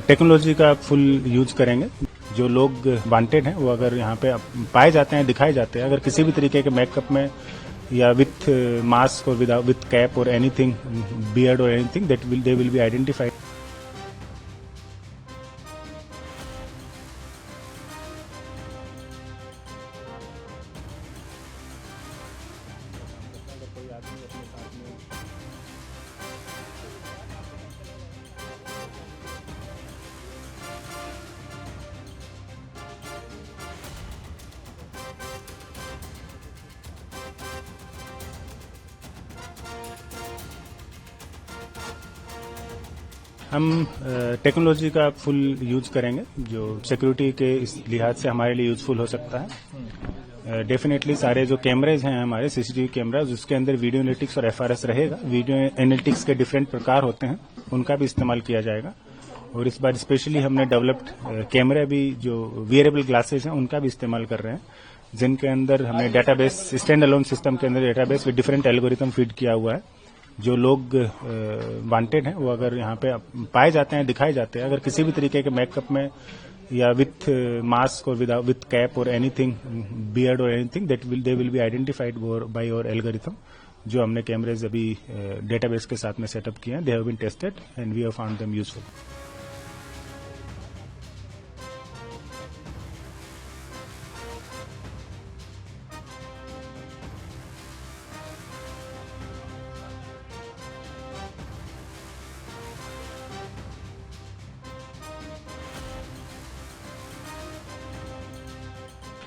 Technology का full use करेंगे। जो लोग वांटेड हैं वो अगर यहाँ पे पाए जाते हैं, दिखाए जाते हैं, अगर किसी भी तरीके के मेकअप में या विथ मास्क और विथ कैप और एनीथिंग, बियर्ड और anything, they will be identified. हम टेक्नोलॉजी का फुल यूज करेंगे जो सिक्योरिटी के इस लिहाज से हमारे लिए यूजफुल हो सकता है। डेफिनेटली सारे जो कैमरेज हैं हमारे सीसीटीवी कैमराज, उसके अंदर वीडियो एनालिटिक्स और एफआरएस रहेगा। वीडियो एनालिटिक्स के डिफरेंट प्रकार होते हैं, उनका भी इस्तेमाल किया जाएगा। और इस बार स्पेशली हमने डेवलप्ड कैमरा भी जो वियरेबल ग्लासेस हैं उनका भी इस्तेमाल कर रहे हैं, जिनके अंदर हमने डेटाबेस, स्टैंड अलोन सिस्टम के अंदर database with different algorithm feed किया हुआ है। जो लोग वांटेड हैं वो अगर यहाँ पे पाए जाते हैं, दिखाए जाते हैं, अगर किसी भी तरीके के मेकअप में या विथ मास्क और विथ कैप और एनीथिंग, बियर्ड और anything, they will be identified by our algorithm. जो हमने कैमरेज अभी डेटाबेस के साथ में सेटअप किए हैं, they have been tested and we have found them useful.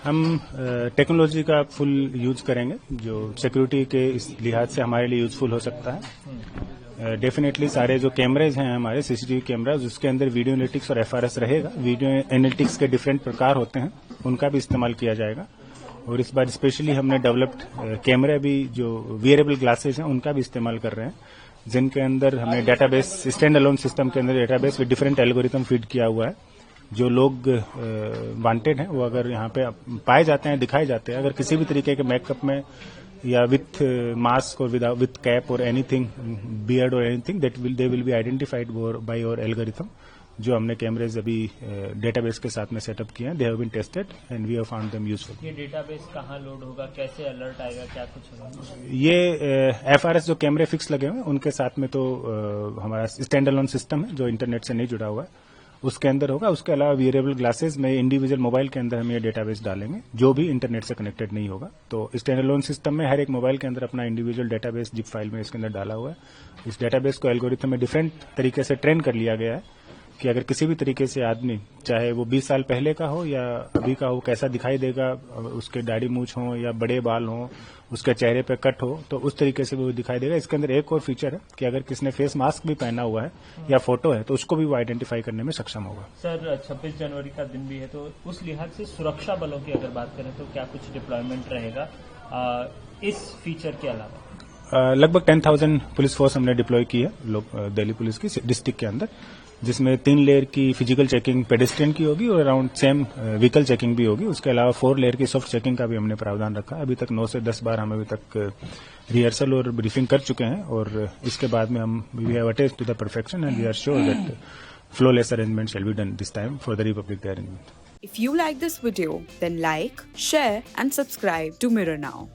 हम टेक्नोलॉजी का फुल यूज करेंगे जो सिक्योरिटी के इस लिहाज से हमारे लिए यूजफुल हो सकता है। डेफिनेटली सारे जो कैमरेज हैं हमारे सीसीटीवी कैमराज, उसके अंदर वीडियो एनालिटिक्स और एफआरएस रहेगा। वीडियो एनालिटिक्स के डिफरेंट प्रकार होते हैं, उनका भी इस्तेमाल किया जाएगा। और इस बार स्पेशली हमने डेवलप्ड कैमरा भी जो वियरेबल ग्लासेस हैं उनका भी इस्तेमाल कर रहे हैं, जिनके अंदर हमने डेटाबेस, स्टैंड अलोन सिस्टम के अंदर database with different algorithm feed किया हुआ है। जो लोग वांटेड हैं वो अगर यहाँ पे पाए जाते हैं, दिखाए जाते हैं, अगर किसी भी तरीके के मेकअप में या विथ मास्क और विथ कैप और एनीथिंग, बियर्ड और anything, they will be identified by our algorithm. जो हमने कैमरेज अभी डेटाबेस के साथ में सेटअप किए हैं, they have been tested and we have found them useful. ये डेटाबेस कहाँ लोड होगा, कैसे अलर्ट आएगा, क्या कुछ होगा? ये एफआरएस जो कैमरे फिक्स लगे हुए हैं उनके साथ में तो हमारा स्टैंड अलोन सिस्टम है जो इंटरनेट से नहीं जुड़ा हुआ है, उसके अंदर होगा। उसके अलावा वियरेबल ग्लासेस में इंडिविजुअल मोबाइल के अंदर हम ये डेटाबेस डालेंगे जो भी इंटरनेट से कनेक्टेड नहीं होगा। तो स्टैंड अलोन सिस्टम में हर एक मोबाइल के अंदर अपना इंडिविजुअल डेटाबेस जिप फाइल में इसके अंदर डाला हुआ है। इस डेटाबेस को एल्गोरिथम में डिफरेंट तरीके से ट्रेन कर लिया गया है कि अगर किसी भी तरीके से आदमी, चाहे वो 20 साल पहले का हो या अभी का हो, कैसा दिखाई देगा, उसके दाढ़ी मूछ हो या बड़े बाल हो, उसके चेहरे पे कट हो, तो उस तरीके से वो दिखाई देगा। इसके अंदर एक और फीचर है कि अगर किसने फेस मास्क भी पहना हुआ है या फोटो है तो उसको भी वो आइडेंटिफाई करने में सक्षम होगा। सर 26 जनवरी का दिन भी है, तो उस लिहाज से सुरक्षा बलों की अगर बात करें तो क्या कुछ डिप्लॉयमेंट रहेगा इस फीचर के अलावा? लगभग 10,000 पुलिस फोर्स हमने डिप्लॉय की है दिल्ली पुलिस की डिस्ट्रिक्ट के अंदर, जिसमें 3 लेयर की फिजिकल चेकिंग पेडेस्ट्रियन की होगी और अराउंड सेम व्हीकल चेकिंग भी होगी। उसके अलावा 4 लेयर की सॉफ्ट चेकिंग का भी हमने प्रावधान रखा है। अभी तक 9 से 10 बार हम अभी तक रिहर्सल और ब्रीफिंग कर चुके हैं और इसके बाद में हम we have attested to the perfection and we are sure that flawless arrangement shall be done this time for the Republic Day arrangement. If you like this video, then like, share and subscribe to Mirror Now.